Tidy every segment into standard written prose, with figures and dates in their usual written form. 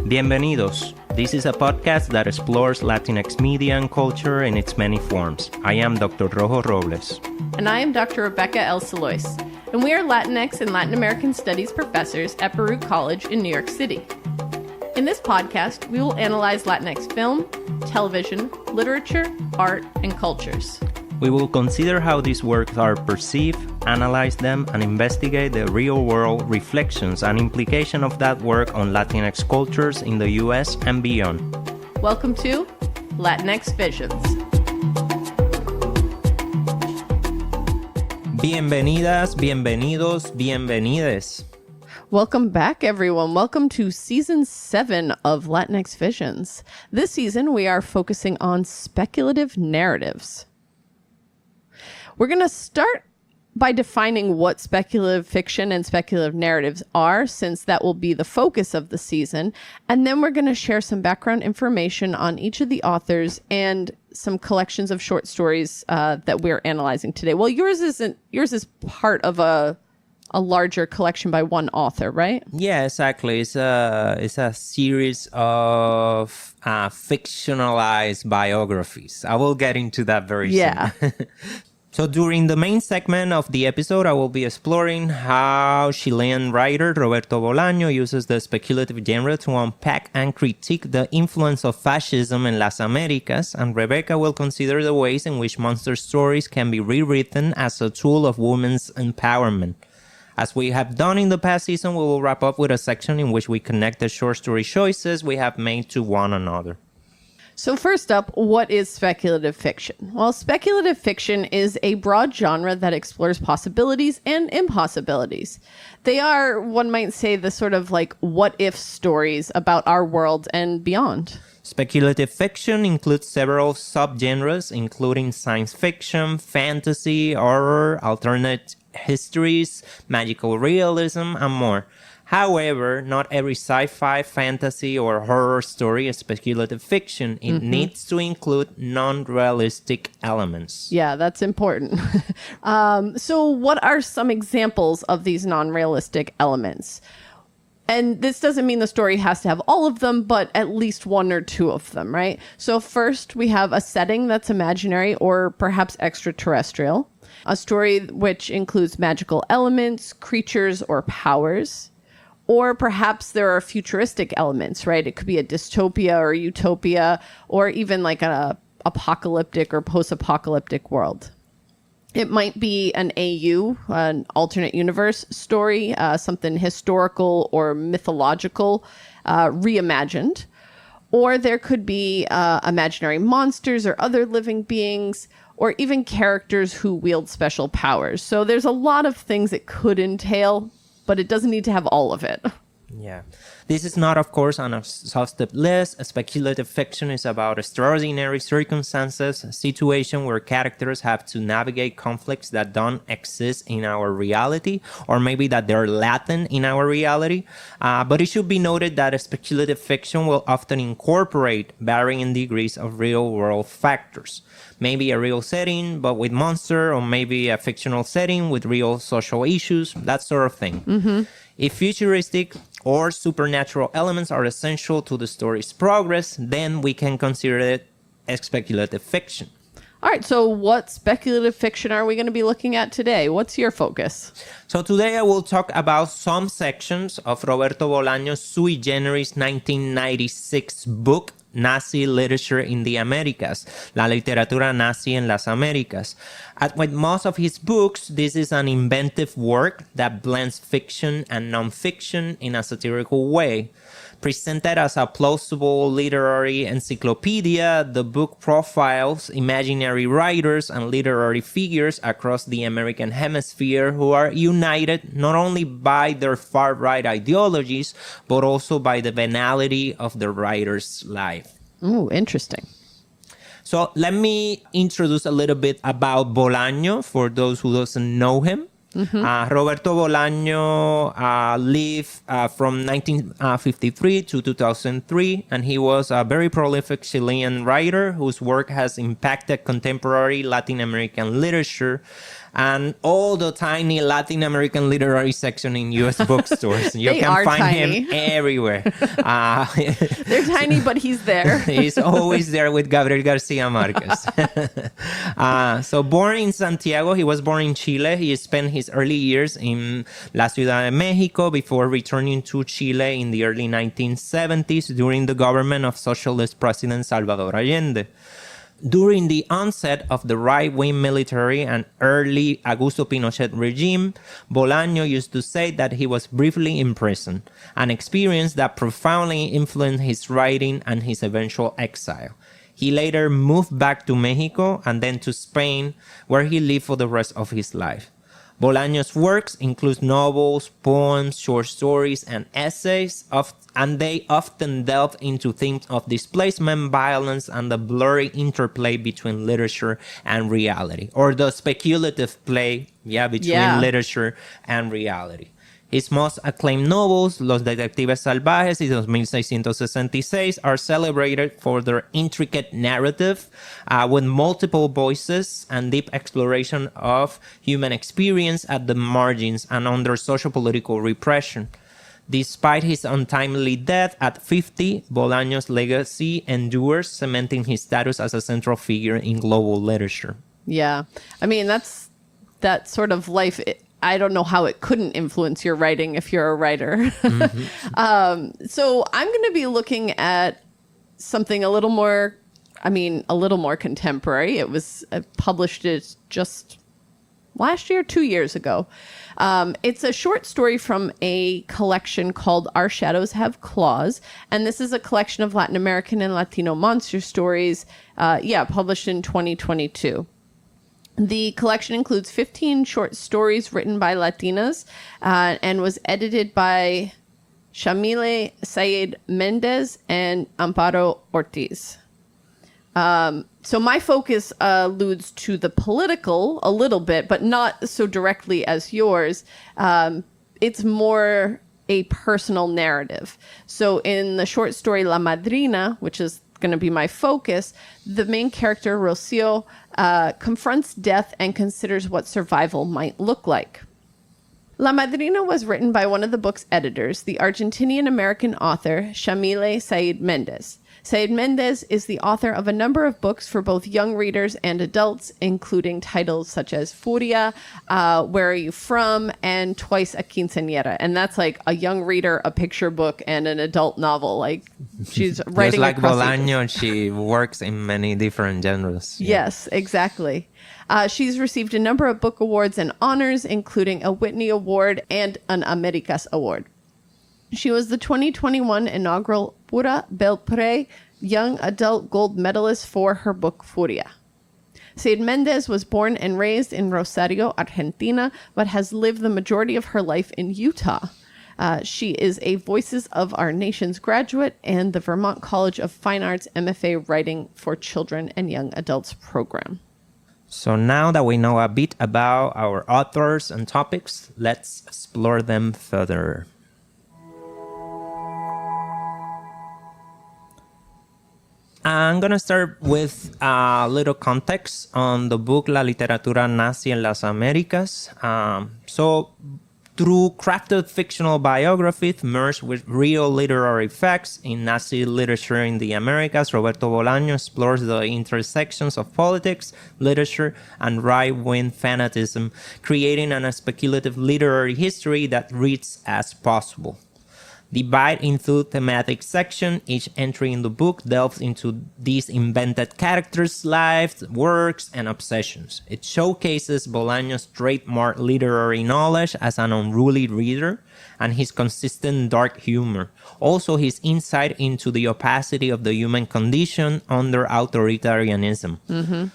Bienvenidos. This is a podcast that explores Latinx media and culture in its many forms. I am Dr. Rojo Robles. And I am Dr. Rebecca El Salois. And we are Latinx and Latin American Studies professors at Baruch College in New York City. In this podcast, we will analyze Latinx film, television, literature, art, and cultures. We will consider how these works are perceived, analyze them, and investigate the real-world reflections and implication of that work on Latinx cultures in the U.S. and beyond. Welcome to Latinx Visions. Bienvenidas, bienvenidos, bienvenides. Welcome back, everyone. Welcome to Season 7 of Latinx Visions. This season, we are focusing on speculative narratives. We're going to start by defining what speculative fiction and speculative narratives are, since that will be the focus of the season. And then we're going to share some background information on each of the authors and some collections of short stories that we're analyzing today. Well, yours is part of a larger collection by one author, right? Yeah, exactly. It's a series of fictionalized biographies. I will get into that very soon. So during the main segment of the episode, I will be exploring how Chilean writer Roberto Bolaño uses the speculative genre to unpack and critique the influence of fascism in Las Américas, and Rebecca will consider the ways in which monster stories can be rewritten as a tool of women's empowerment. As we have done in the past season, we will wrap up with a section in which we connect the short story choices we have made to one another. So first up, what is speculative fiction? Well, speculative fiction is a broad genre that explores possibilities and impossibilities. They are, one might say, the sort of like what-if stories about our world and beyond. Speculative fiction includes several subgenres, including science fiction, fantasy, horror, alternate histories, magical realism, and more. However, not every sci-fi, fantasy, or horror story is speculative fiction. It needs to include non-realistic elements. Yeah, that's important. So what are some examples of these non-realistic elements? And this doesn't mean the story has to have all of them, but at least one or two of them, right? So first, we have a setting that's imaginary or perhaps extraterrestrial. A story which includes magical elements, creatures, or powers. Or perhaps there are futuristic elements, right? It could be a dystopia or a utopia, or even like an apocalyptic or post-apocalyptic world. It might be an AU, an alternate universe story, something historical or mythological, reimagined. Or there could be imaginary monsters or other living beings, or even characters who wield special powers. So there's a lot of things it could entail, but it doesn't need to have all of it. Yeah. This is not, of course, an exhaustive list. Speculative fiction is about extraordinary circumstances, a situation where characters have to navigate conflicts that don't exist in our reality, or maybe that they're latent in our reality. But it should be noted that speculative fiction will often incorporate varying degrees of real-world factors. Maybe a real setting, but with monster, or maybe a fictional setting with real social issues, that sort of thing. If futuristic or supernatural elements are essential to the story's progress, then we can consider it as speculative fiction. All right, so what speculative fiction are we going to be looking at today? What's your focus? So today I will talk about some sections of Roberto Bolaño's sui generis 1996 book, Nazi Literature in the Americas, La Literatura Nazi en las Américas. As with most of his books, this is an inventive work that blends fiction and non-fiction in a satirical way. Presented as a plausible literary encyclopedia, the book profiles imaginary writers and literary figures across the American hemisphere who are united not only by their far-right ideologies, but also by the banality of the writer's life. Oh, interesting. So let me introduce a little bit about Bolaño for those who doesn't know him. Roberto Bolaño lived from 1953 to 2003, and he was a very prolific Chilean writer whose work has impacted contemporary Latin American literature. and all the tiny Latin American literary section in U.S. bookstores. You They can are find tiny. him everywhere. They're tiny, but he's there. He's always there with Gabriel Garcia Marquez. So born in Santiago, he was born in Chile. He spent his early years in La Ciudad de Mexico before returning to Chile in the early 1970s during the government of socialist President Salvador Allende. During the onset of the right-wing military and early Augusto Pinochet regime, Bolaño used to say that he was briefly imprisoned, an experience that profoundly influenced his writing and his eventual exile. He later moved back to Mexico and then to Spain, where he lived for the rest of his life. Bolaño's works include novels, poems, short stories, and essays, and they often delve into themes of displacement, violence, and the blurry interplay between literature and reality, or the speculative play between literature and reality. His most acclaimed novels, Los Detectives Salvajes y 2666, are celebrated for their intricate narrative with multiple voices and deep exploration of human experience at the margins and under sociopolitical repression. Despite his untimely death at 50, Bolaño's legacy endures, cementing his status as a central figure in global literature. Yeah. I mean, that's that sort of life. I don't know how it couldn't influence your writing if you're a writer. Mm-hmm. So I'm going to be looking at something a little more contemporary. It was published just last year, 2 years ago. It's a short story from a collection called Our Shadows Have Claws. And this is a collection of Latin American and Latino monster stories, published in 2022. The collection includes 15 short stories written by Latinas and was edited by Shamile Said Mendez and Amparo Ortiz. So my focus alludes to the political a little bit, but not so directly as yours. It's more a personal narrative. So in the short story La Madrina, which is going to be my focus, the main character, Rocio, confronts death and considers what survival might look like. La Madrina was written by one of the book's editors, the Argentinian-American author Shamile Said Mendez. Said Mendez is the author of a number of books for both young readers and adults, including titles such as Furia, Where Are You From, and Twice a Quinceañera. And that's like a young reader, a picture book, and an adult novel. Like she's writing just like across Bolaño, she works in many different genres. Yeah. Yes, exactly. She's received a number of book awards and honors, including a Whitney Award and an Américas Award. She was the 2021 inaugural Pura Belpré Young Adult Gold Medalist for her book Furia. Said Mendez was born and raised in Rosario, Argentina, but has lived the majority of her life in Utah. She is a Voices of Our Nations graduate and the Vermont College of Fine Arts MFA Writing for Children and Young Adults program. So now that we know a bit about our authors and topics, let's explore them further. I'm going to start with a little context on the book La Literatura Nazi en las Américas. Through crafted fictional biographies merged with real literary facts in Nazi literature in the Americas, Roberto Bolaño explores the intersections of politics, literature, and right-wing fanatism, creating a speculative literary history that reads as possible. Divided into thematic sections, each entry in the book delves into these invented characters' lives, works, and obsessions. It showcases Bolaño's trademark literary knowledge as an unruly reader and his consistent dark humor. Also, his insight into the opacity of the human condition under authoritarianism. Mm-hmm.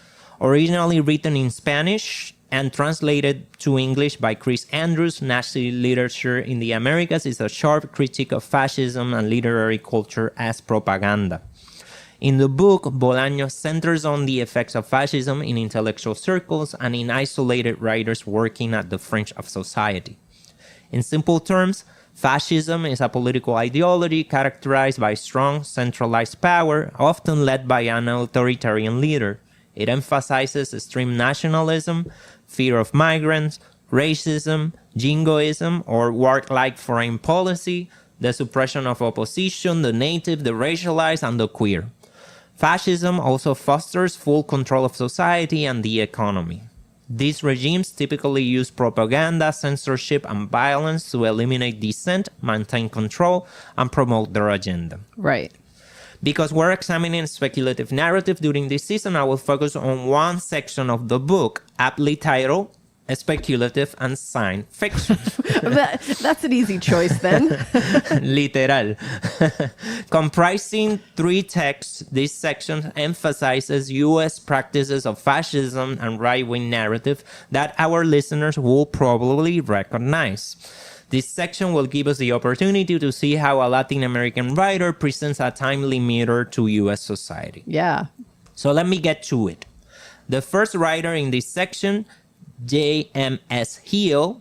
Originally written in Spanish and translated to English by Chris Andrews, Nazi Literature in the Americas is a sharp critique of fascism and literary culture as propaganda. In the book, Bolaño centers on the effects of fascism in intellectual circles and in isolated writers working at the fringe of society. In simple terms, fascism is a political ideology characterized by strong, centralized power, often led by an authoritarian leader. It emphasizes extreme nationalism, fear of migrants, racism, jingoism, or warlike foreign policy, the suppression of opposition, the native, the racialized, and the queer. Fascism also fosters full control of society and the economy. These regimes typically use propaganda, censorship, and violence to eliminate dissent, maintain control, and promote their agenda. Right. Because we're examining speculative narrative during this season, I will focus on one section of the book, aptly titled Speculative and Science Fiction. That's an easy choice then. Literal. Comprising 3 texts, this section emphasizes U.S. practices of fascism and right-wing narrative that our listeners will probably recognize. This section will give us the opportunity to see how a Latin American writer presents a timely mirror to U.S. society. Yeah. So let me get to it. The first writer in this section, J.M.S. Hill,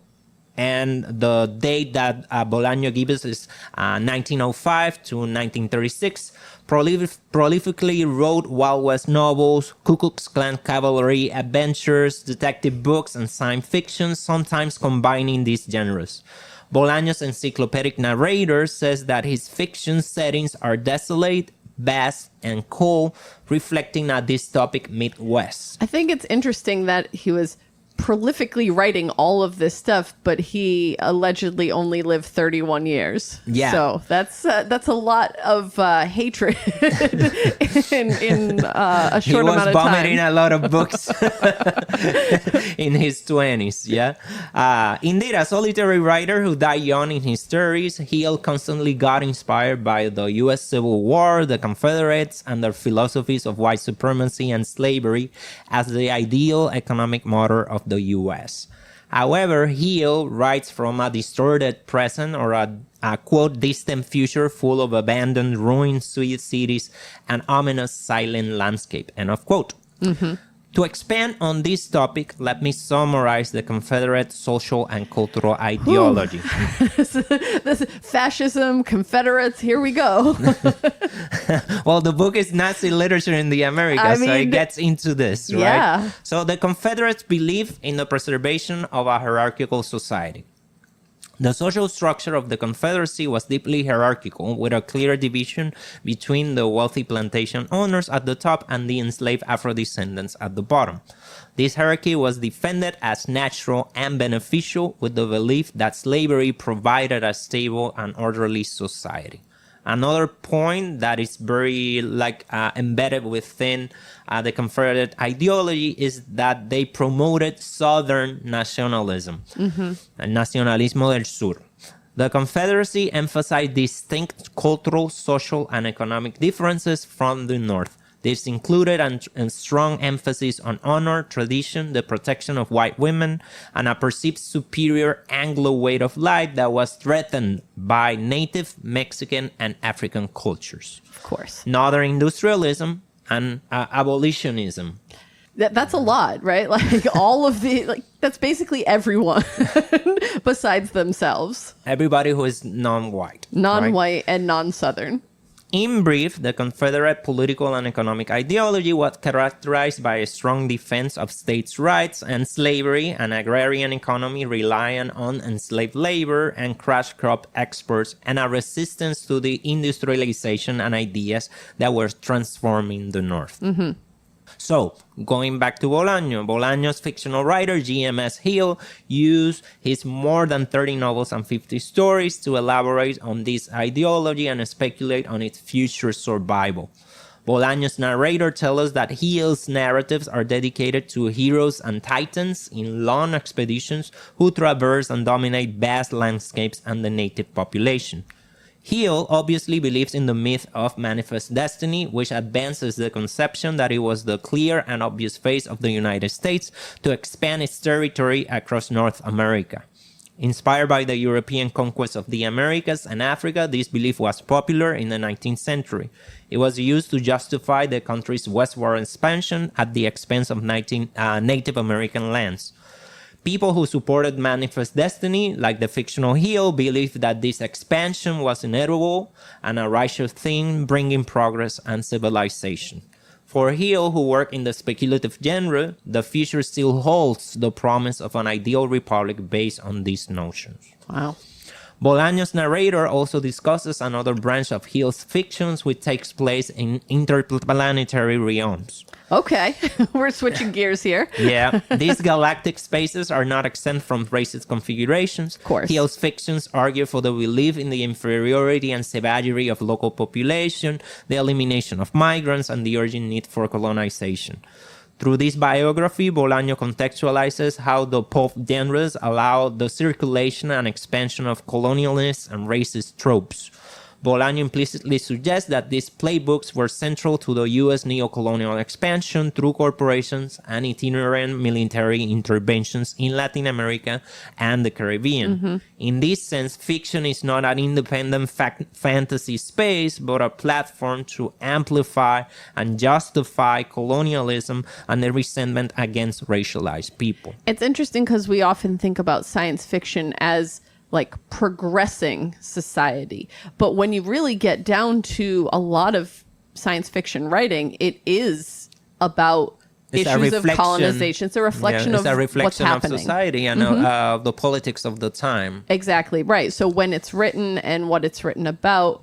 and the date that Bolaño gives us is 1905 to 1936, prolifically wrote Wild West novels, Ku Klux Klan cavalry adventures, detective books, and science fiction, sometimes combining these genres. Bolaño's encyclopedic narrator says that his fiction settings are desolate, vast, and cold, reflecting a dystopic Midwest. I think it's interesting that he was prolifically writing all of this stuff, but he allegedly only lived 31 years. Yeah. So that's a lot of hatred in a short amount of time. He was vomiting a lot of books in his 20s, yeah? Indeed, a solitary writer who died young in his 30s, Hill constantly got inspired by the U.S. Civil War, the Confederates, and their philosophies of white supremacy and slavery as the ideal economic motor of the U.S. However, Hill writes from a distorted present or a quote, distant future full of abandoned, ruined cities and ominous silent landscape, end of quote. Mm-hmm. To expand on this topic, let me summarize the Confederate social and cultural ideology. This fascism, Confederates, here we go. Well, the book is Nazi literature in the Americas, so it gets into this, right? Yeah. So the Confederates believe in the preservation of a hierarchical society. The social structure of the Confederacy was deeply hierarchical, with a clear division between the wealthy plantation owners at the top and the enslaved Afro-descendants at the bottom. This hierarchy was defended as natural and beneficial, with the belief that slavery provided a stable and orderly society. Another point that is very embedded within the Confederate ideology is that they promoted Southern nationalism, Nacionalismo del Sur. The Confederacy emphasized distinct cultural, social, and economic differences from the North. This included a strong emphasis on honor, tradition, the protection of white women, and a perceived superior Anglo way of life that was threatened by Native, Mexican, and African cultures. Of course. Northern industrialism and abolitionism. That's a lot, right? Like all of the, that's basically everyone besides themselves. Everybody who is non-white. Non-white right? and non-Southern. In brief, the Confederate political and economic ideology was characterized by a strong defense of states' rights and slavery, an agrarian economy reliant on enslaved labor and cash crop exports, and a resistance to the industrialization and ideas that were transforming the North. Mm-hmm. So, going back to Bolaño's fictional writer, J.M.S. Hill, used his more than 30 novels and 50 stories to elaborate on this ideology and speculate on its future survival. Bolaño's narrator tells us that Hill's narratives are dedicated to heroes and titans in long expeditions who traverse and dominate vast landscapes and the native population. Hill obviously believes in the myth of manifest destiny, which advances the conception that it was the clear and obvious fate of the United States to expand its territory across North America. Inspired by the European conquest of the Americas and Africa, this belief was popular in the 19th century. It was used to justify the country's westward expansion at the expense of Native American lands. People who supported manifest destiny, like the fictional Hill, believed that this expansion was inevitable and a righteous thing, bringing progress and civilization. For Hill, who worked in the speculative genre, the future still holds the promise of an ideal republic based on these notions. Wow. Bolaño's narrator also discusses another branch of Hill's fictions which takes place in interplanetary realms. Okay, we're switching gears here. Yeah, these galactic spaces are not exempt from racist configurations. Of course. Hill's fictions argue for the belief in the inferiority and savagery of local population, the elimination of migrants, and the urgent need for colonization. Through this biography, Bolaño contextualizes how the pulp genres allow the circulation and expansion of colonialist and racist tropes. Bolaño implicitly suggests that these playbooks were central to the U.S. neocolonial expansion through corporations and itinerant military interventions in Latin America and the Caribbean. Mm-hmm. In this sense, fiction is not an independent fantasy space, but a platform to amplify and justify colonialism and the resentment against racialized people. It's interesting because we often think about science fiction as like progressing society. But when you really get down to a lot of science fiction writing, it is about issues of colonization. It's a reflection of what's happening. Of society and the politics of the time. Exactly, right. So when it's written and what it's written about,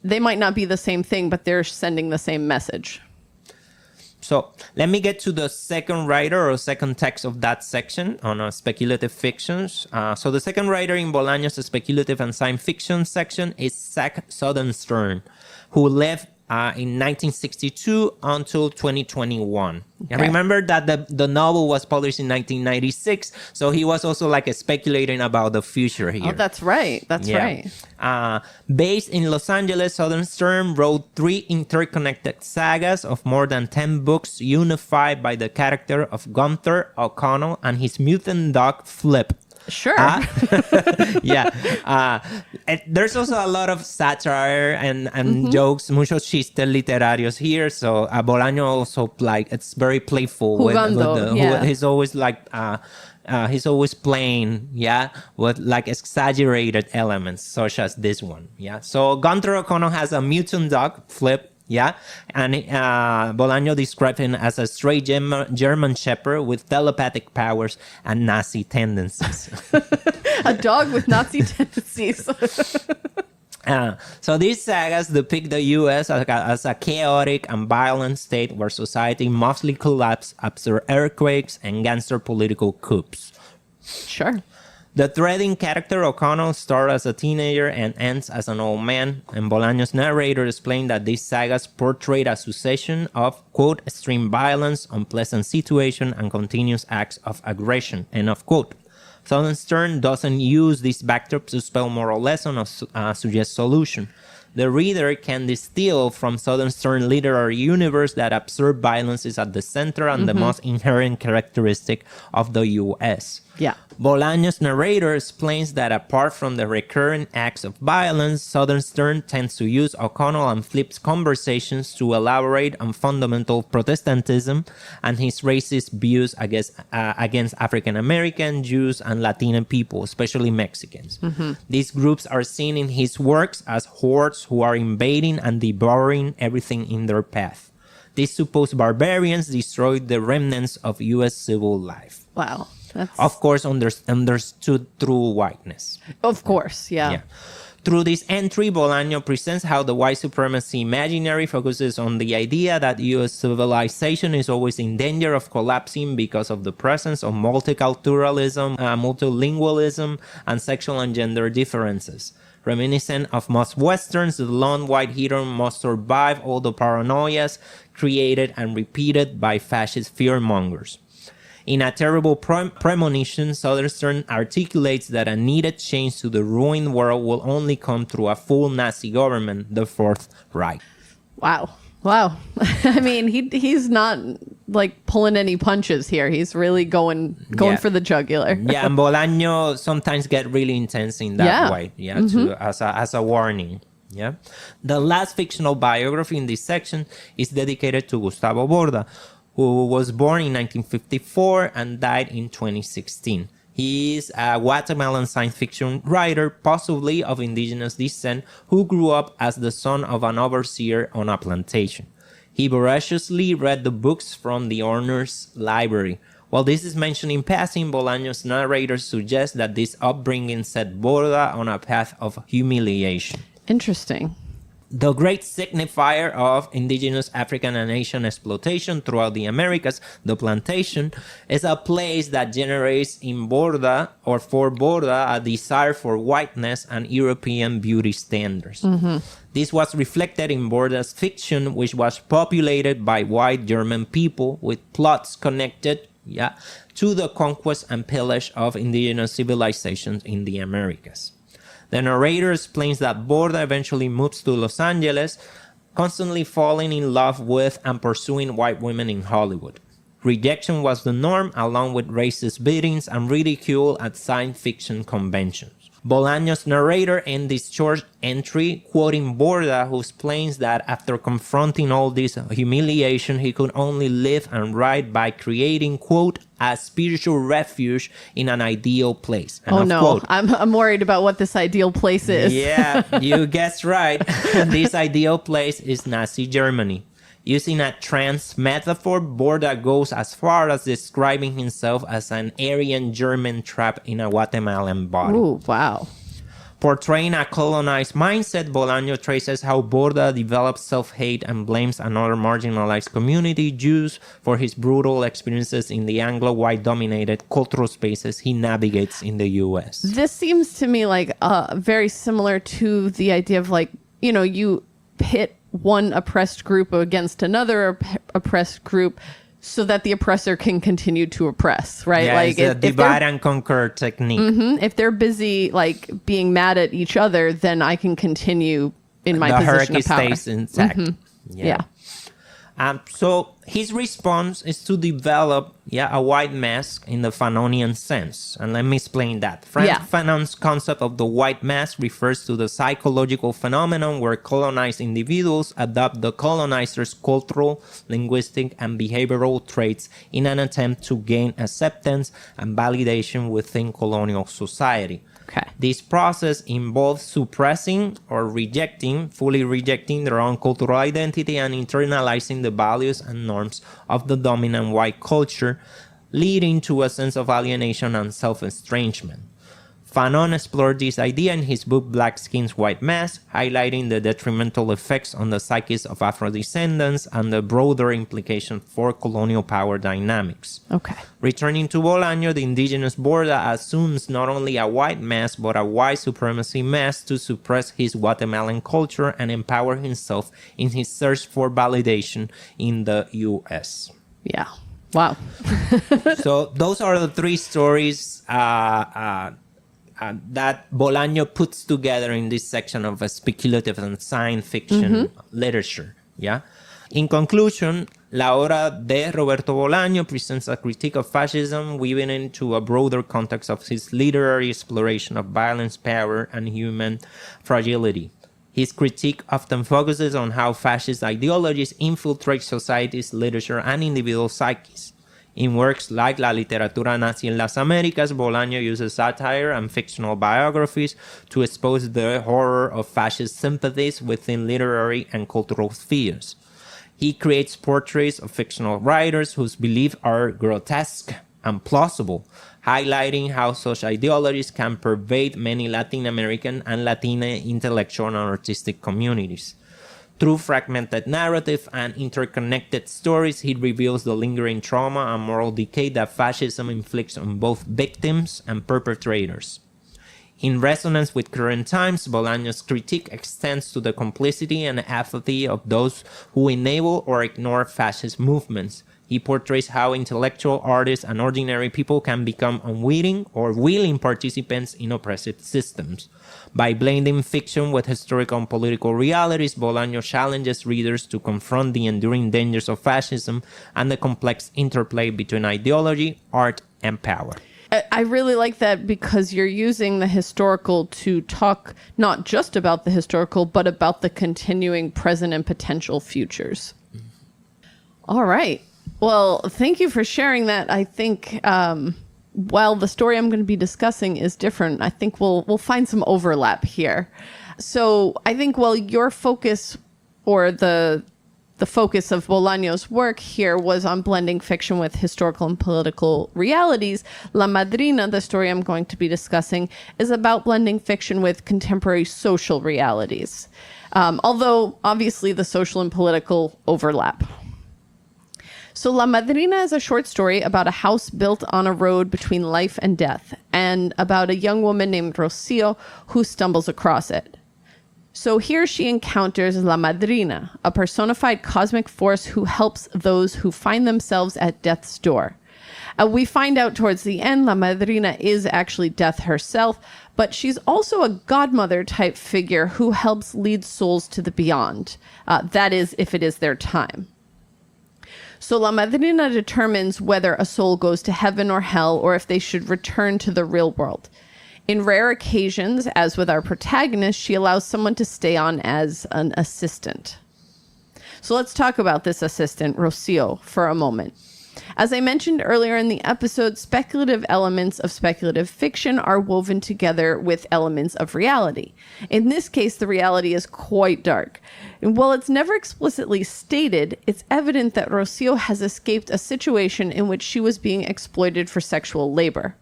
they might not be the same thing, but they're sending the same message. So let me get to the second writer or second text of that section on speculative fictions. So the second writer in Bolaño's speculative and science fiction section is Zach Southernstern, who lived in 1962 until 2021. Okay. And remember that the novel was published in 1996, so he was also like speculating about the future here. Oh, that's right. That's right. Based in Los Angeles, Southernstern wrote 3 interconnected sagas of more than 10 books unified by the character of Gunther O'Connell and his mutant dog Flip. Sure. Yeah. There's also a lot of satire and jokes, muchos chistes literarios here. So Bolaño also like it's very playful. He's always like he's always playing, with like exaggerated elements such as this one. Yeah. So Gunther O'Connell has a mutant dog, Flip. Yeah, and Bolaño described him as a stray German shepherd with telepathic powers and Nazi tendencies. A dog with Nazi tendencies. So these sagas depict the U.S. as a chaotic and violent state where society mostly collapsed after earthquakes and gangster political coups. Sure. The threading character O'Connell starts as a teenager and ends as an old man, and Bolaño's narrator explained that these sagas portrayed a succession of, quote, extreme violence, unpleasant situation, and continuous acts of aggression, end of quote. Southernstern doesn't use this backdrop to spell moral lesson or suggest solution. The reader can distill from Southernstern's literary universe that absurd violence is at the center and the most inherent characteristic of the U.S. Yeah. Bolaño's narrator explains that apart from the recurrent acts of violence, Southernstern tends to use O'Connell and Flip's conversations to elaborate on fundamental Protestantism and his racist views against African American, Jews, and Latino people, especially Mexicans. These groups are seen in his works as hordes who are invading and devouring everything in their path. These supposed barbarians destroyed the remnants of U.S. civil life. Wow. Of course, understood through whiteness. Of course, yeah. Through this entry, Bolaño presents how the white supremacy imaginary focuses on the idea that U.S. civilization is always in danger of collapsing because of the presence of multiculturalism, multilingualism, and sexual and gender differences. Reminiscent of most Westerns, the lone white hero must survive all the paranoias created and repeated by fascist fearmongers. In a terrible premonition, Southernstern articulates that a needed change to the ruined world will only come through a full Nazi government, the Fourth Reich. Wow. I mean, he's not like pulling any punches here. He's really going for the jugular. Yeah, and Bolaño sometimes get really intense in that way. Yeah, as a warning. Yeah. The last fictional biography in this section is dedicated to Gustavo Borda, who was born in 1954 and died in 2016. He is a Guatemalan science fiction writer, possibly of indigenous descent, who grew up as the son of an overseer on a plantation. He voraciously read the books from the owner's library. While this is mentioned in passing, Bolaño's narrator suggests that this upbringing set Borda on a path of humiliation. Interesting. The great signifier of indigenous African and Asian exploitation throughout the Americas, the plantation, is a place that generates in Borda or for Borda a desire for whiteness and European beauty standards. This was reflected in Borda's fiction, which was populated by white German people with plots connected to the conquest and pillage of indigenous civilizations in the Americas. The narrator explains that Borda eventually moves to Los Angeles, constantly falling in love with and pursuing white women in Hollywood. Rejection was the norm, along with racist beatings and ridicule at science fiction conventions. Bolaño's narrator ends this short entry quoting Borda, who explains that after confronting all this humiliation, he could only live and write by creating, quote, a spiritual refuge in an ideal place. And no, quote, I'm worried about what this ideal place is. Yeah, you guessed right. This ideal place is Nazi Germany. Using a trans metaphor, Borda goes as far as describing himself as an Aryan German trapped in a Guatemalan body. Ooh, wow. Portraying a colonized mindset, Bolaño traces how Borda develops self-hate and blames another marginalized community, Jews, for his brutal experiences in the Anglo-white dominated cultural spaces he navigates in the U.S. This seems to me like very similar to the idea of you pit one oppressed group against another oppressed group so that the oppressor can continue to oppress, right? Yeah, like it's a divide and conquer technique. If they're busy being mad at each other, then I can continue in my position of power. The hierarchy stays intact. Yeah. So his response is to develop a white mask in the Fanonian sense. And let me explain that. Fanon's concept of the white mask refers to the psychological phenomenon where colonized individuals adopt the colonizer's cultural, linguistic, and behavioral traits in an attempt to gain acceptance and validation within colonial society. Okay. This process involves suppressing or fully rejecting their own cultural identity and internalizing the values and norms of the dominant white culture, leading to a sense of alienation and self-estrangement. Fanon explored this idea in his book Black Skin's White Mask, highlighting the detrimental effects on the psyches of Afro-descendants and the broader implications for colonial power dynamics. Okay. Returning to Bolaño, the indigenous Borda assumes not only a white mask, but a white supremacy mask to suppress his Guatemalan culture and empower himself in his search for validation in the U.S. Yeah. Wow. So those are the three stories that Bolaño puts together in this section of speculative and science fiction literature. Yeah. In conclusion, La Obra de Roberto Bolaño presents a critique of fascism weaving into a broader context of his literary exploration of violence, power, and human fragility. His critique often focuses on how fascist ideologies infiltrate society's literature and individual psyches. In works like La Literatura Nazi en las Américas, Bolaño uses satire and fictional biographies to expose the horror of fascist sympathies within literary and cultural spheres. He creates portraits of fictional writers whose beliefs are grotesque and plausible, highlighting how such ideologies can pervade many Latin American and Latina intellectual and artistic communities. Through fragmented narrative and interconnected stories, he reveals the lingering trauma and moral decay that fascism inflicts on both victims and perpetrators. In resonance with current times, Bolaño's critique extends to the complicity and apathy of those who enable or ignore fascist movements. He portrays how intellectual artists and ordinary people can become unwitting or willing participants in oppressive systems. By blending fiction with historical and political realities, Bolaño challenges readers to confront the enduring dangers of fascism and the complex interplay between ideology, art, and power. I really like that because you're using the historical to talk not just about the historical, but about the continuing present and potential futures. All right. Well, thank you for sharing that. I think while the story I'm going to be discussing is different, I think we'll find some overlap here. So I think your focus or the the focus of Bolaño's work here was on blending fiction with historical and political realities, La Madrina, the story I'm going to be discussing, is about blending fiction with contemporary social realities. Although, obviously, the social and political overlap. So La Madrina is a short story about a house built on a road between life and death, and about a young woman named Rocio who stumbles across it. So here she encounters La Madrina, a personified cosmic force who helps those who find themselves at death's door. We find out towards the end La Madrina is actually death herself, but she's also a godmother type figure who helps lead souls to the beyond. That is, if it is their time. So La Madrina determines whether a soul goes to heaven or hell, or if they should return to the real world. In rare occasions, as with our protagonist, she allows someone to stay on as an assistant. So let's talk about this assistant, Rocio, for a moment. As I mentioned earlier in the episode, speculative elements of speculative fiction are woven together with elements of reality. In this case, the reality is quite dark. And while it's never explicitly stated, it's evident that Rocio has escaped a situation in which she was being exploited for sexual labor.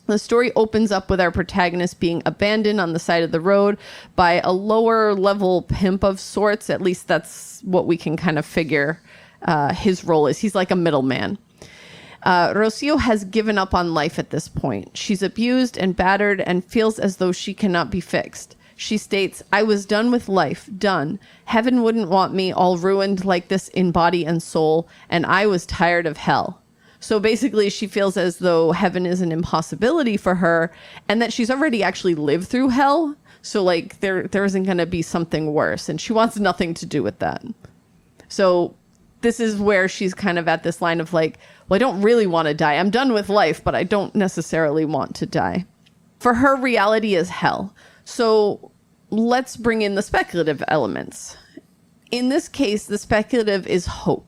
The story opens up with our protagonist being abandoned on the side of the road by a lower level pimp of sorts. At least that's what we can kind of figure his role is. He's like a middleman. Rocio has given up on life at this point. She's abused and battered and feels as though she cannot be fixed. She states, "I was done with life, done. Heaven wouldn't want me all ruined like this in body and soul, and I was tired of hell." So basically, she feels as though heaven is an impossibility for her and that she's already actually lived through hell. So like there isn't going to be something worse. And she wants nothing to do with that. So this is where she's kind of at this line of like, well, I don't really want to die. I'm done with life, but I don't necessarily want to die. For her, reality is hell. So let's bring in the speculative elements. In this case, the speculative is hope.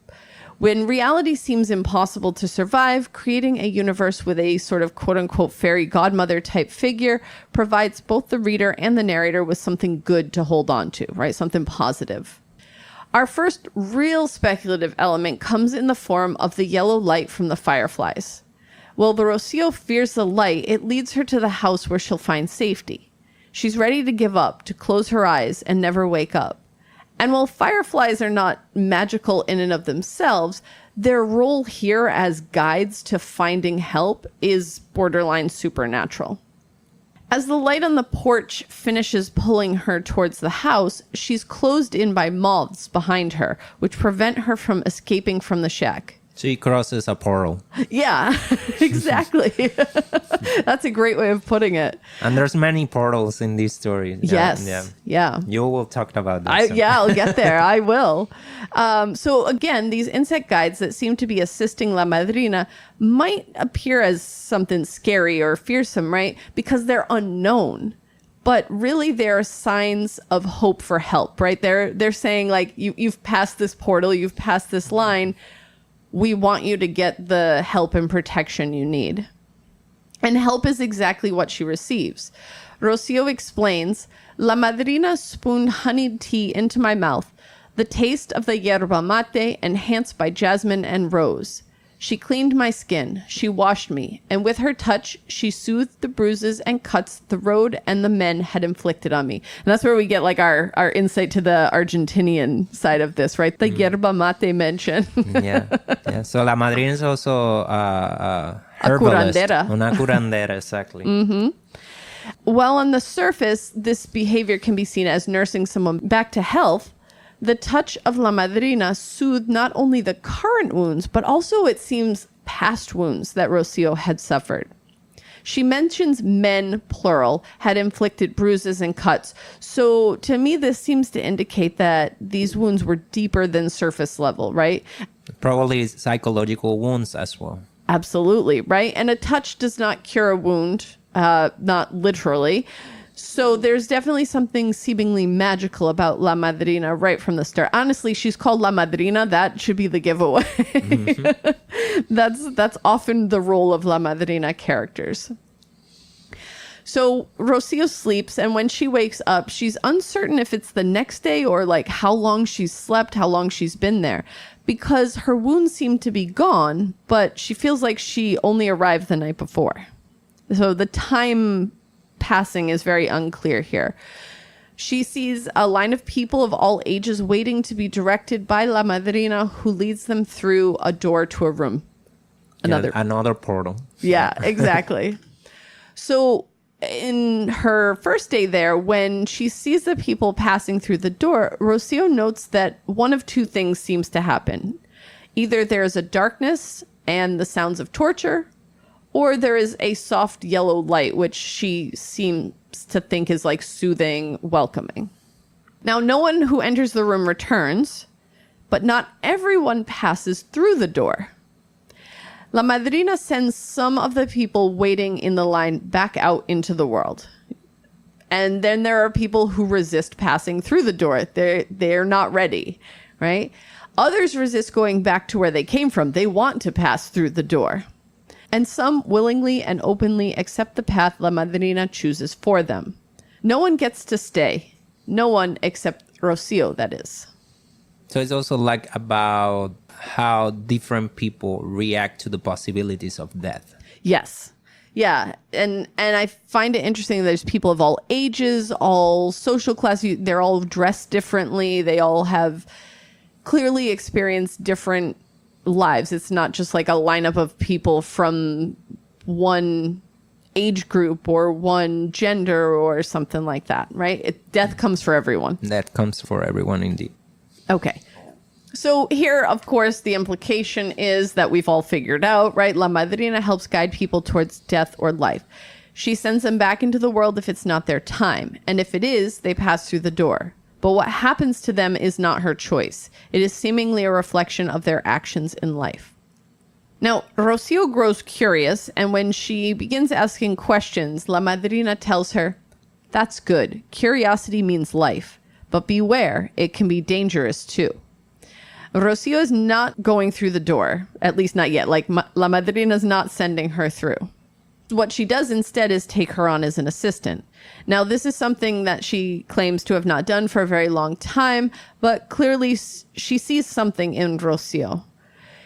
When reality seems impossible to survive, creating a universe with a sort of quote-unquote fairy godmother type figure provides both the reader and the narrator with something good to hold on to, right? Something positive. Our first real speculative element comes in the form of the yellow light from the fireflies. While the Rocio fears the light, it leads her to the house where she'll find safety. She's ready to give up, to close her eyes and never wake up. And while fireflies are not magical in and of themselves, their role here as guides to finding help is borderline supernatural. As the light on the porch finishes pulling her towards the house, she's closed in by moths behind her, which prevent her from escaping from the shack. She crosses a portal. Yeah, exactly. That's a great way of putting it. And there's many portals in this story. Yes. Yeah. You will talk about that. I'll get there. I will. So again, these insect guides that seem to be assisting La Madrina might appear as something scary or fearsome, right? Because they're unknown. But really, they're signs of hope for help, right? They're saying, like, you've passed this portal, you've passed this line. We want you to get the help and protection you need. And help is exactly what she receives. Rocio explains, La Madrina spooned honeyed tea into my mouth, the taste of the yerba mate enhanced by jasmine and rose. She cleaned my skin, she washed me, and with her touch, she soothed the bruises and cuts the road and the men had inflicted on me. And that's where we get like our insight to the Argentinian side of this, right? The yerba mate mention. Yeah. So La Madrina is also a herbalist. Una curandera, exactly. Mm-hmm. While on the surface, this behavior can be seen as nursing someone back to health, the touch of La Madrina soothed not only the current wounds, but also, it seems, past wounds that Rocio had suffered. She mentions men, plural, had inflicted bruises and cuts. So to me, this seems to indicate that these wounds were deeper than surface level, right? Probably psychological wounds as well. Absolutely, right? And a touch does not cure a wound, not literally. So there's definitely something seemingly magical about La Madrina right from the start. Honestly, she's called La Madrina. That should be the giveaway. Mm-hmm. That's often the role of La Madrina characters. So Rocio sleeps, and when she wakes up, she's uncertain if it's the next day or like how long she's slept, how long she's been there, because her wounds seem to be gone, but she feels like she only arrived the night before. So the time passing is very unclear here. She sees a line of people of all ages waiting to be directed by La Madrina, who leads them through a door to a room. Another portal. Yeah, exactly. So in her first day there, when she sees the people passing through the door, Rocio notes that one of two things seems to happen. Either there's a darkness and the sounds of torture, or there is a soft yellow light, which she seems to think is like soothing, welcoming. Now, no one who enters the room returns, but not everyone passes through the door. La Madrina sends some of the people waiting in the line back out into the world. And then there are people who resist passing through the door. They're not ready, right? Others resist going back to where they came from. They want to pass through the door. And some willingly and openly accept the path La Madrina chooses for them. No one gets to stay. No one except Rocio, that is. So it's also like about how different people react to the possibilities of death. Yes. Yeah. And I find it interesting that there's people of all ages, all social classes. They're all dressed differently. They all have clearly experienced different lives. It's not just like a lineup of people from one age group or one gender or something like that, right? Death comes for everyone. That comes for everyone indeed. Okay. So here, of course, the implication is that we've all figured out, right? La Madrina helps guide people towards death or life. She sends them back into the world if it's not their time. And if it is, they pass through the door. But what happens to them is not her choice. It is seemingly a reflection of their actions in life. Now, Rocio grows curious, and when she begins asking questions, La Madrina tells her, "That's good. Curiosity means life. But beware, it can be dangerous too." Rocio is not going through the door, at least not yet. Like, La Madrina is not sending her through. What she does instead is take her on as an assistant. Now, this is something that she claims to have not done for a very long time, but clearly she sees something in Rocio.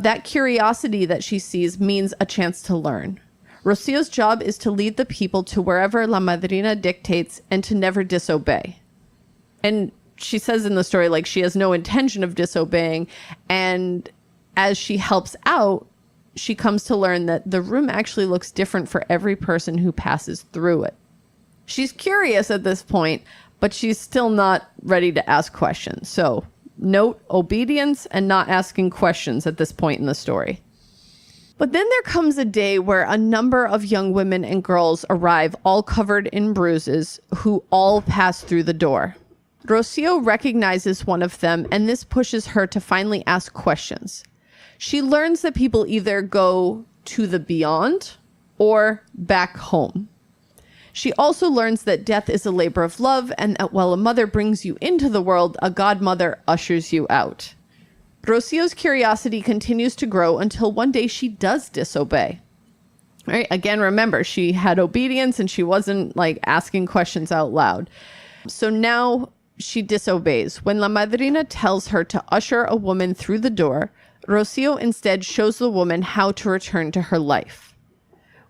That curiosity that she sees means a chance to learn. Rocio's job is to lead the people to wherever La Madrina dictates and to never disobey. And she says in the story, like, she has no intention of disobeying. And as she helps out, she comes to learn that the room actually looks different for every person who passes through it. She's curious at this point, but she's still not ready to ask questions. So note obedience and not asking questions at this point in the story. But then there comes a day where a number of young women and girls arrive, all covered in bruises, who all pass through the door. Rocio recognizes one of them, and this pushes her to finally ask questions. She learns that people either go to the beyond or back home. She also learns that death is a labor of love, and that while a mother brings you into the world, a godmother ushers you out. Rocio's curiosity continues to grow until one day she does disobey. Right? Again, remember, she had obedience and she wasn't like asking questions out loud. So now she disobeys. When La Madrina tells her to usher a woman through the door, Rocio instead shows the woman how to return to her life.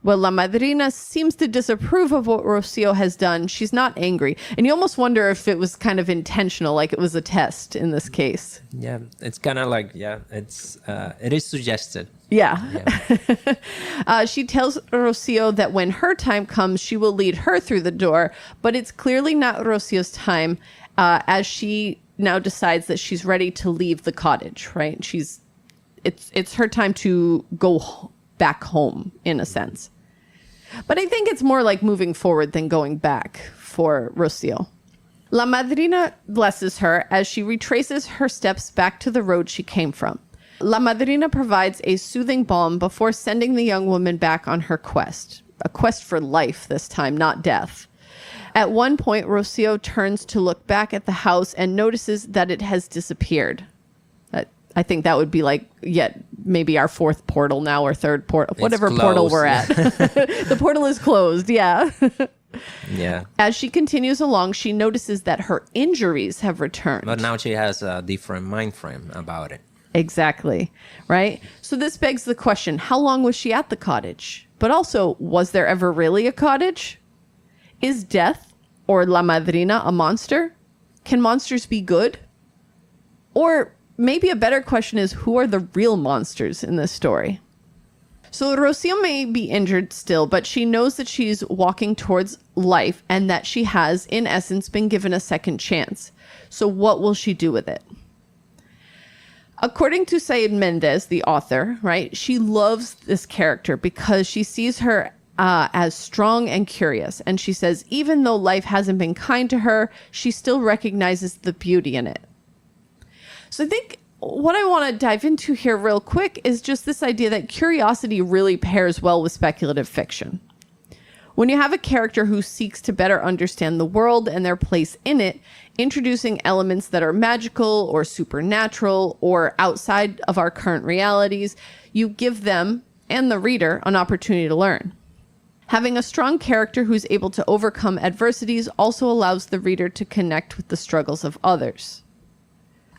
Well, La Madrina seems to disapprove of what Rocio has done. She's not angry. And you almost wonder if it was kind of intentional, like it was a test in this case. Yeah, it's kind of like, it is suggested. Yeah. She tells Rocio that when her time comes, she will lead her through the door. But it's clearly not Rocio's time, as she now decides that she's ready to leave the cottage, right? It's her time to go back home, in a sense. But I think it's more like moving forward than going back for Rocio. La Madrina blesses her as she retraces her steps back to the road she came from. La Madrina provides a soothing balm before sending the young woman back on her quest. A quest for life this time, not death. At one point, Rocio turns to look back at the house and notices that it has disappeared. I think that would be like, maybe our fourth portal now or third portal, whatever portal we're at. The portal is closed, yeah. Yeah. As she continues along, she notices that her injuries have returned. But now she has a different mind frame about it. Exactly. Right? So this begs the question, how long was she at the cottage? But also, was there ever really a cottage? Is death or La Madrina a monster? Can monsters be good? Or maybe a better question is, who are the real monsters in this story? So Rocio may be injured still, but she knows that she's walking towards life and that she has, in essence, been given a second chance. So what will she do with it? According to Said Mendez, the author, right, she loves this character because she sees her as strong and curious. And she says, even though life hasn't been kind to her, she still recognizes the beauty in it. So I think what I want to dive into here real quick is just this idea that curiosity really pairs well with speculative fiction. When you have a character who seeks to better understand the world and their place in it, introducing elements that are magical or supernatural or outside of our current realities, you give them and the reader an opportunity to learn. Having a strong character who's able to overcome adversities also allows the reader to connect with the struggles of others.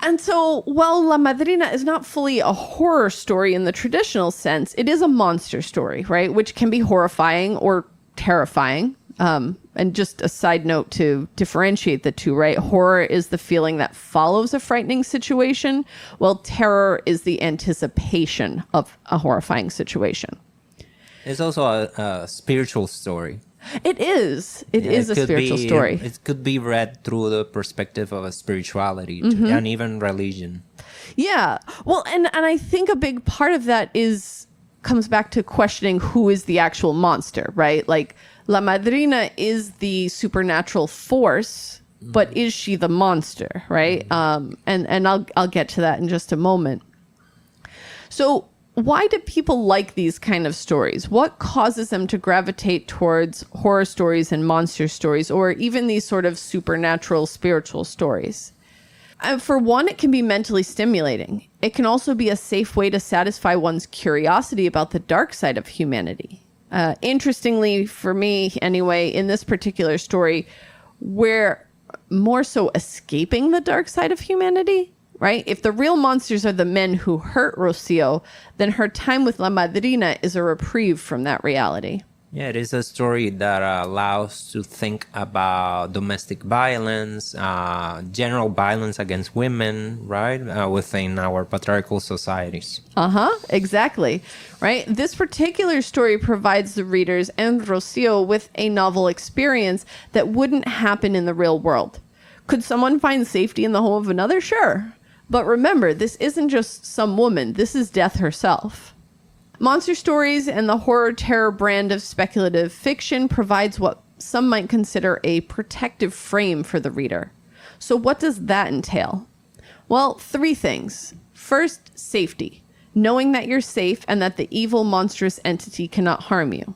And so, while La Madrina is not fully a horror story in the traditional sense, it is a monster story, right? Which can be horrifying or terrifying. And just a side note to differentiate the two, right? Horror is the feeling that follows a frightening situation, while terror is the anticipation of a horrifying situation. It's also a spiritual story. It is. It is a spiritual story. It could be read through the perspective of a spirituality and even religion. Yeah. Well, and I think a big part of that comes back to questioning who is the actual monster, right? Like, La Madrina is the supernatural force, but is she the monster, right? And I'll get to that in just a moment. So why do people like these kind of stories? What causes them to gravitate towards horror stories and monster stories, or even these sort of supernatural spiritual stories? For one, it can be mentally stimulating. It can also be a safe way to satisfy one's curiosity about the dark side of humanity. Interestingly, for me anyway, in this particular story, we're more so escaping the dark side of humanity, right? If the real monsters are the men who hurt Rocio, then her time with La Madrina is a reprieve from that reality. Yeah, it is a story that allows to think about domestic violence, general violence against women, right, within our patriarchal societies. Exactly, right? This particular story provides the readers and Rocio with a novel experience that wouldn't happen in the real world. Could someone find safety in the home of another? Sure. But remember, this isn't just some woman. This is death herself. Monster stories and the horror terror brand of speculative fiction provides what some might consider a protective frame for the reader. So what does that entail? Well, 3 things. First, safety. Knowing that you're safe and that the evil, monstrous entity cannot harm you.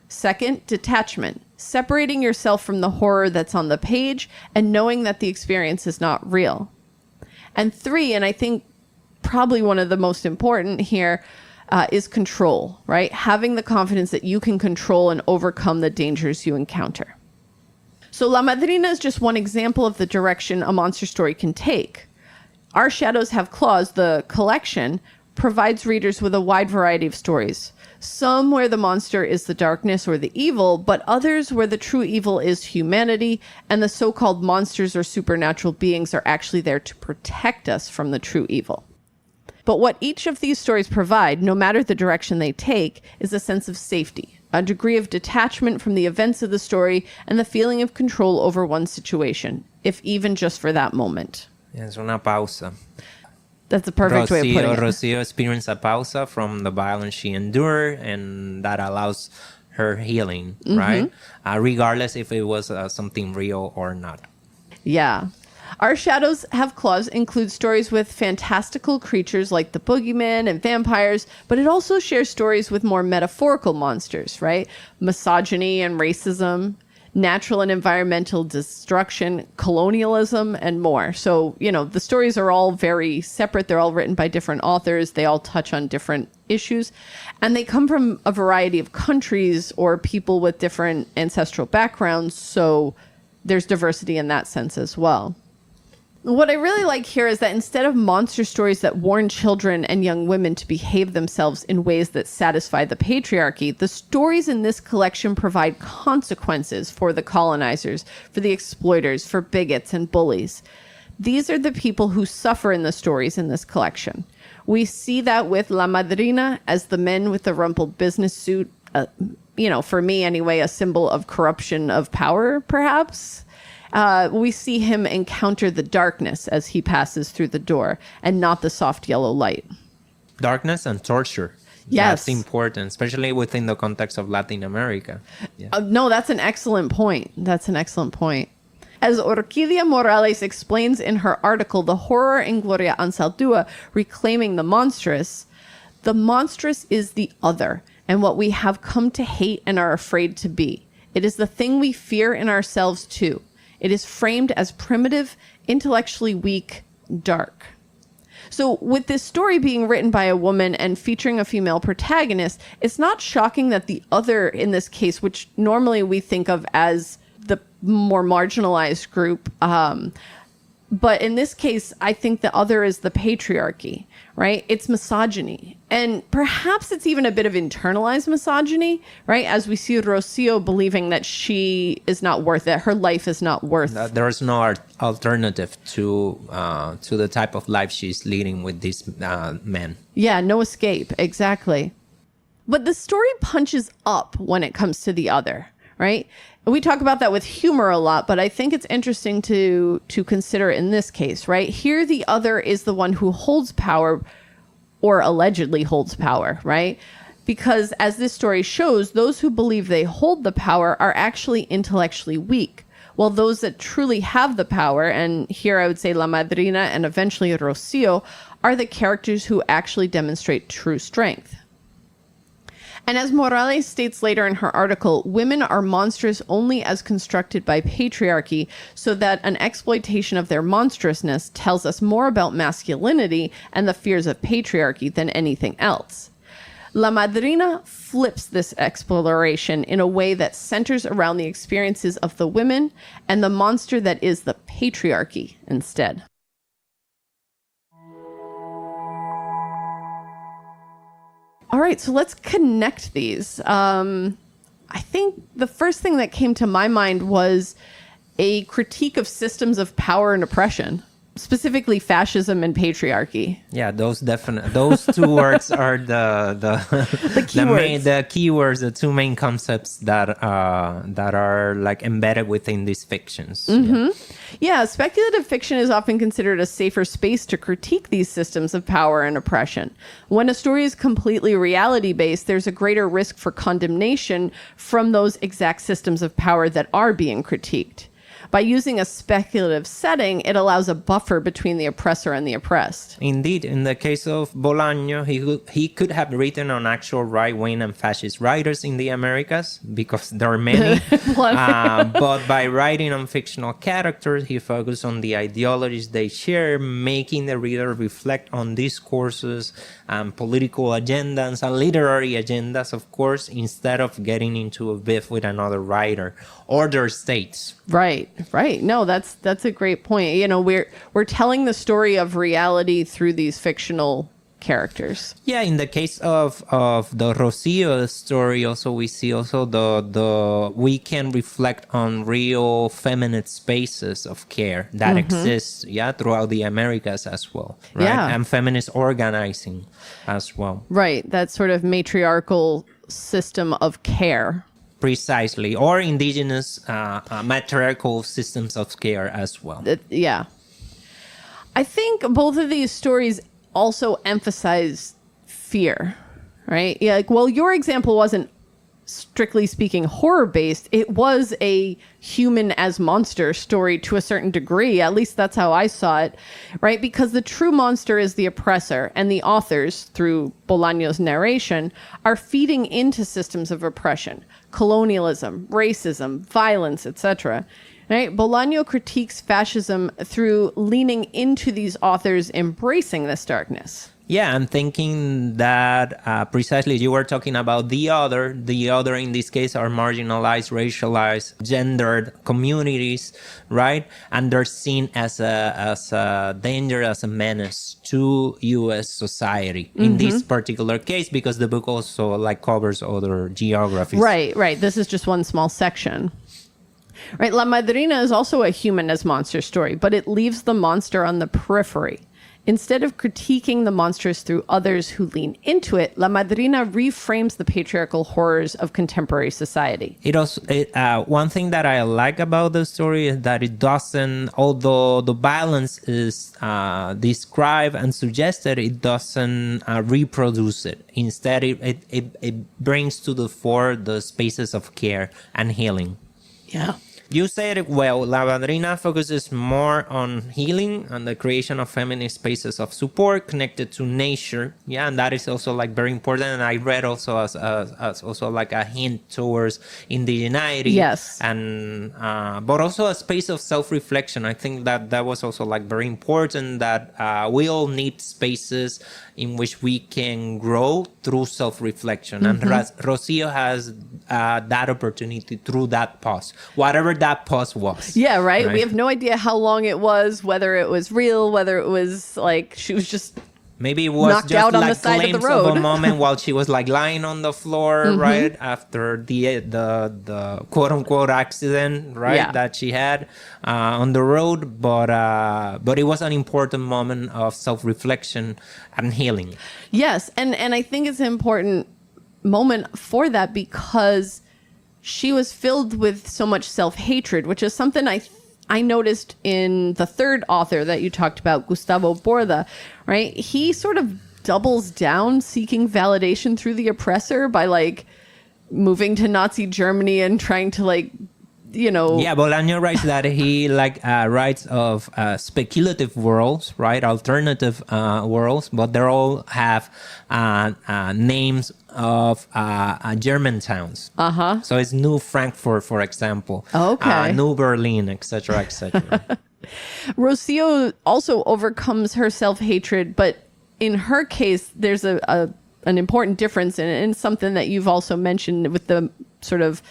Second, detachment. Separating yourself from the horror that's on the page and knowing that the experience is not real. And 3, and I think probably one of the most important here, is control, right? Having the confidence that you can control and overcome the dangers you encounter. So La Madrina is just one example of the direction a monster story can take. Our Shadows Have Claws, the collection, provides readers with a wide variety of stories. Some where the monster is the darkness or the evil, but others where the true evil is humanity, and the so-called monsters or supernatural beings are actually there to protect us from the true evil. But what each of these stories provide, no matter the direction they take, is a sense of safety, a degree of detachment from the events of the story, and the feeling of control over one's situation, if even just for that moment. Es una pausa. That's a perfect way of putting it. Rocio experienced a pausa from the violence she endured, and that allows her healing, right? Regardless if it was something real or not. Yeah. Our Shadows Have Claws include stories with fantastical creatures like the boogeyman and vampires, but it also shares stories with more metaphorical monsters, right? Misogyny and racism, natural and environmental destruction, colonialism, and more. So, the stories are all very separate. They're all written by different authors. They all touch on different issues. And they come from a variety of countries or people with different ancestral backgrounds. So there's diversity in that sense as well. What I really like here is that instead of monster stories that warn children and young women to behave themselves in ways that satisfy the patriarchy, the stories in this collection provide consequences for the colonizers, for the exploiters, for bigots and bullies. These are the people who suffer in the stories in this collection. We see that with La Madrina as the men with the rumpled business suit, for me anyway, a symbol of corruption of power, perhaps. We see him encounter the darkness as he passes through the door and not the soft yellow light. Darkness and torture. Yes. That's important, especially within the context of Latin America. Yeah. No, that's an excellent point. As Orquídea Morales explains in her article, The Horror in Gloria Anzaldúa, Reclaiming the Monstrous is the other and what we have come to hate and are afraid to be. It is the thing we fear in ourselves too. It is framed as primitive, intellectually weak, dark. So with this story being written by a woman and featuring a female protagonist, it's not shocking that the other in this case, which normally we think of as the more marginalized group, but in this case, I think the other is the patriarchy, right? It's misogyny. And perhaps it's even a bit of internalized misogyny, right? As we see Rocio believing that she is not worth it. Her life is not worth it. There's no alternative to the type of life she's leading with these men. Yeah, no escape. Exactly. But the story punches up when it comes to the other, right? We talk about that with humor a lot, but I think it's interesting to consider in this case, right? Here, the other is the one who holds power or allegedly holds power, right? Because as this story shows, those who believe they hold the power are actually intellectually weak, while those that truly have the power, and here I would say La Madrina and eventually Rocio, are the characters who actually demonstrate true strength. And as Morales states later in her article, women are monstrous only as constructed by patriarchy, so that an exploitation of their monstrousness tells us more about masculinity and the fears of patriarchy than anything else. La Madrina flips this exploration in a way that centers around the experiences of the women and the monster that is the patriarchy instead. All right, so let's connect these. I think the first thing that came to my mind was a critique of systems of power and oppression, specifically fascism and patriarchy. Yeah, those two words are the keywords, the two main concepts that are like embedded within these fictions. Mm-hmm. Yeah, speculative fiction is often considered a safer space to critique these systems of power and oppression. When a story is completely reality-based, there's a greater risk for condemnation from those exact systems of power that are being critiqued. By using a speculative setting, it allows a buffer between the oppressor and the oppressed. Indeed, in the case of Bolaño, he could have written on actual right-wing and fascist writers in the Americas, because there are many. But by writing on fictional characters, he focused on the ideologies they share, making the reader reflect on discourses and political agendas and literary agendas, of course, instead of getting into a beef with another writer or their states. Right. No, that's a great point. You know, we're telling the story of reality through these fictional characters. Yeah, in the case of the Rocio story, also we see also we can reflect on real feminine spaces of care that exist throughout the Americas as well, right? Yeah. And feminist organizing as well. Right, that sort of matriarchal system of care. Precisely, or indigenous matriarchal systems of care as well. Yeah. I think both of these stories also emphasize fear, right? Yeah, like, well, your example wasn't strictly speaking, horror-based. It was a human as monster story to a certain degree. At least that's how I saw it, right? Because the true monster is the oppressor, and the authors, through Bolaño's narration, are feeding into systems of oppression, colonialism, racism, violence, etc. Right? Bolaño critiques fascism through leaning into these authors embracing this darkness. Yeah, I'm thinking that precisely you were talking about the other. The other in this case are marginalized, racialized, gendered communities, right? And they're seen as a danger, as a menace to U.S. society in this particular case, because the book also like covers other geographies. Right. This is just one small section. Right, La Madrina is also a human as monster story, but it leaves the monster on the periphery. Instead of critiquing the monsters through others who lean into it, La Madrina reframes the patriarchal horrors of contemporary society. One thing that I like about the story is that it doesn't, although the violence is described and suggested, it doesn't reproduce it. Instead, it brings to the fore the spaces of care and healing. Yeah. You said it well. La Madrina focuses more on healing and the creation of feminist spaces of support connected to nature. Yeah, and that is also like very important. And I read also as also like a hint towards indigeneity. Yes. And but also a space of self-reflection. I think that was also like very important, that we all need spaces in which we can grow through self-reflection. And Rocio has that opportunity through that pause, whatever that pause was. Yeah, right? We have no idea how long it was, whether it was real, whether it was like she was just maybe it was knocked just out like on the side of the glimpse road. of a moment while she was like lying on the floor, right, after the quote unquote accident, right, Yeah. that she had on the road. But it was an important moment of self-reflection and healing. Yes, and I think it's an important moment for that because she was filled with so much self-hatred, which is something I noticed in the third author that you talked about, Gustavo Borda, right? He sort of doubles down seeking validation through the oppressor by like moving to Nazi Germany and trying to like, you know. Yeah, Bolaño writes that he writes of speculative worlds, right? Alternative worlds, but they all have names of German towns. So it's New Frankfurt, for example. Okay. New Berlin, etc., etc. Rocio also overcomes her self-hatred, but in her case, there's an important difference, and something that you've also mentioned with the sort of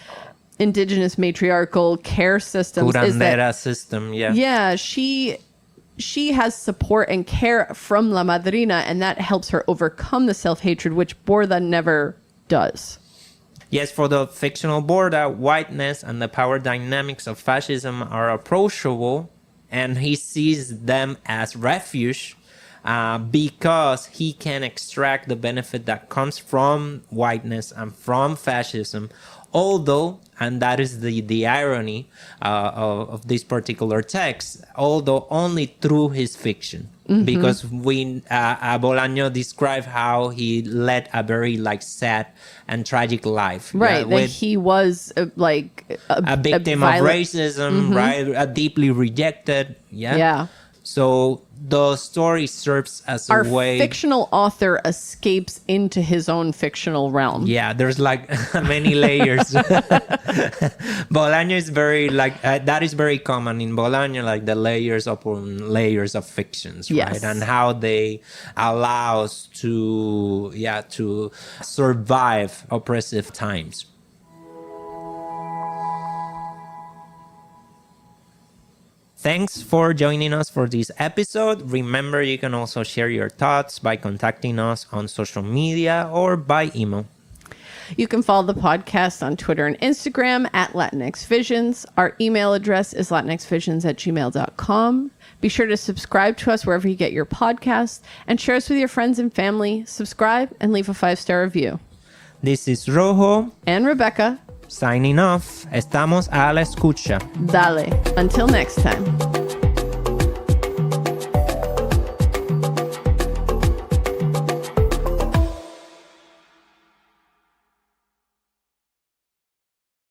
indigenous matriarchal care systems. Curandera system, yeah. Yeah, she has support and care from La Madrina, and that helps her overcome the self-hatred, which Borda never does. Yes, for the fictional Borda, whiteness and the power dynamics of fascism are approachable, and he sees them as refuge because he can extract the benefit that comes from whiteness and from fascism. Although, and that is the irony of this particular text, although only through his fiction. Because Bolaño described how he led a very like sad and tragic life. Right, that he was like a victim of racism, right? Deeply rejected. Yeah. So the story serves as a way. Our fictional author escapes into his own fictional realm. Yeah, there's like many layers. Bolaño is very like that is very common in Bolaño, like the layers upon layers of fictions, right? Yes. And how they allow us to survive oppressive times. Thanks for joining us for this episode. Remember, you can also share your thoughts by contacting us on social media or by email. You can follow the podcast on Twitter and Instagram at Latinx Visions. Our email address is latinxvisions@gmail.com. Be sure to subscribe to us wherever you get your podcasts and share us with your friends and family. Subscribe and leave a 5-star review. This is Rojo and Rebecca signing off. Estamos a la escucha. Dale. Until next time.